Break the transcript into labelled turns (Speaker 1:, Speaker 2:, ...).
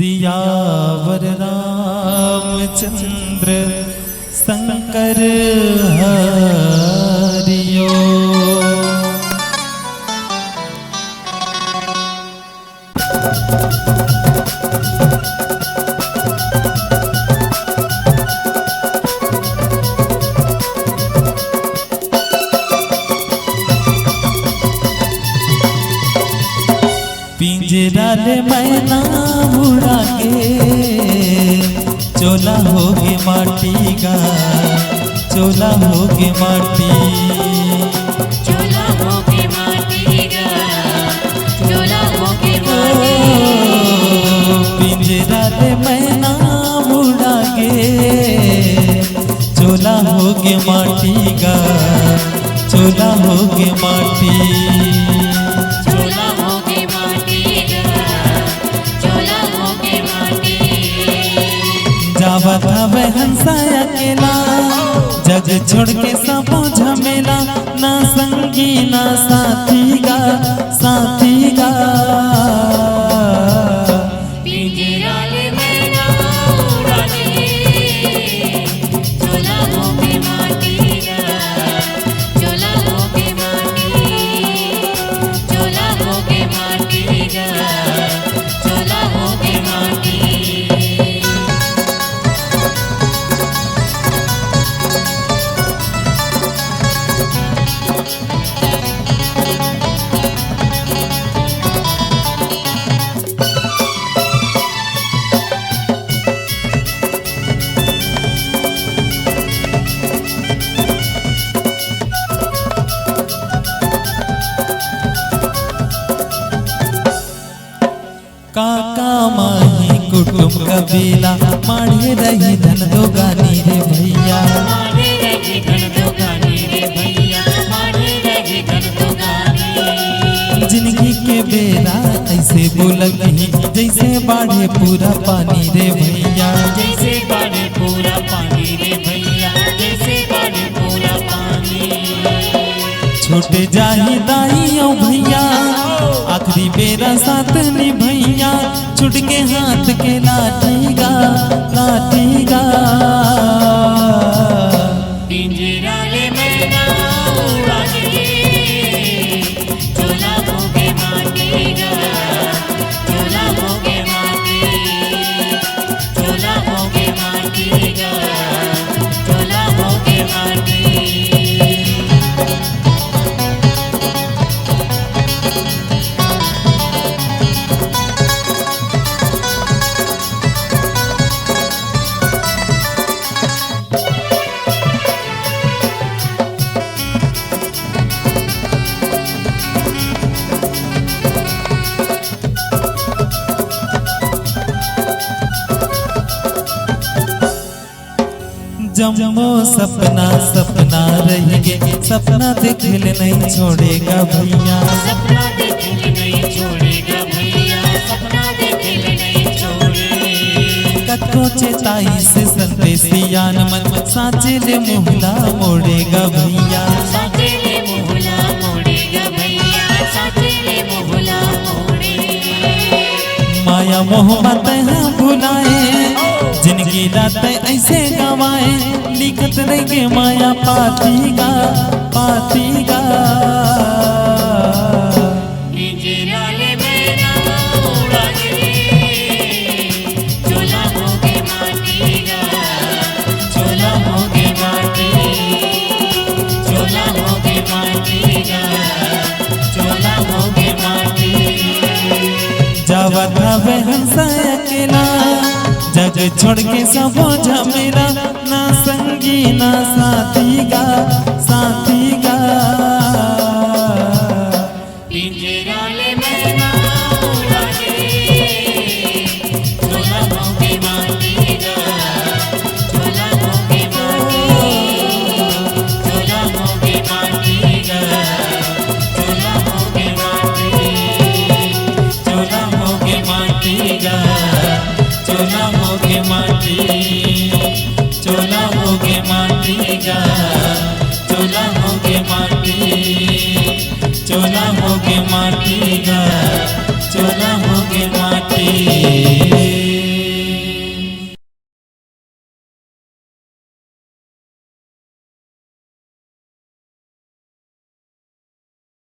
Speaker 1: सियावर रामचंद्र शंकर हरियो। पिंजरा ले मैना उड़ा के चोला होगे माटी का, चोला होगे माटी,
Speaker 2: चोला होगे माटी का, चोला होगे माटी।
Speaker 1: पिंजरा ले मैना उड़ा के चोला होगे माटी का, चोला होगे माटी। जावत हवे हंसा अकेला, जग छोड़ के सबो झमेला, ना संगी ना साथी गा, साथी गा।
Speaker 2: पिंजरा ले मैना उड़ा के चोला होगे माटी का, चोला होगे माटी, चोला होगे माटी का, चोला होगे माटी।
Speaker 1: काका माही कुटुंब कबीला, माढ़े रही धन दो गानी रे भैया,
Speaker 2: माढ़े रही धन दो गानी रे भैया, माढ़े रही धन दो गानी।
Speaker 1: जिंदगी के बेरा ऐसे बोलत नहीं, जैसे बाढ़े पूरा पानी रे भैया,
Speaker 2: जैसे बाढ़े पूरा पानी रे भैया, जैसे बाढ़े पूरा पानी।
Speaker 1: छोटे जाही दाई ओ भैया, आखिरी बेरा साथ निभैया, छुट के हाथ के लाठी गा, लाठी गा।
Speaker 2: पिंजरा ले मैना उड़ा के चोला होगे माटी का, चोला होगे माटी, चोला होगे माटी का, चोला होगे माटी।
Speaker 1: जम्मो सपना सपना रहेंगे, सपना देखल नहीं छोड़ेगा भैया,
Speaker 2: सपना देखल नहीं छोड़ेगा भैया, सपना देखल नहीं छोड़ेगा।
Speaker 1: कतो चेताई से संदेशियान मन, साचे ले मोहला मोड़ेगा भैया,
Speaker 2: साचे ले मोहला मोड़ेगा भैया, साचे ले मोहला मोड़ेगा।
Speaker 1: माया मोह मत भुलाए, जिंदगी रात ऐसे गवाए, लिखत रहेंगे माया पाती गा, पाती गा।
Speaker 2: पिंजरा ले मैना उड़ा के चोला होगे माटी का, चोला होगे माटी, चोला होगे माटी का, चोला होगे माटी।
Speaker 1: जावत हवे हंसा अकेला, जग छोड़ के सबो झमेला, ना संगी ना साथी गा, साथी गा।
Speaker 2: पिंजरा ले मैना उड़ा के चोला होगे माटी का, चोला होगे माटी, चोला होगे माटी का, चोला होगे माटी,
Speaker 1: चोला होगे माटी गा, चोला होगे माटी, चोला होगे माटी गा, चोला होगे माटी, चोला होगे माटी गा, चोला होगे माटी।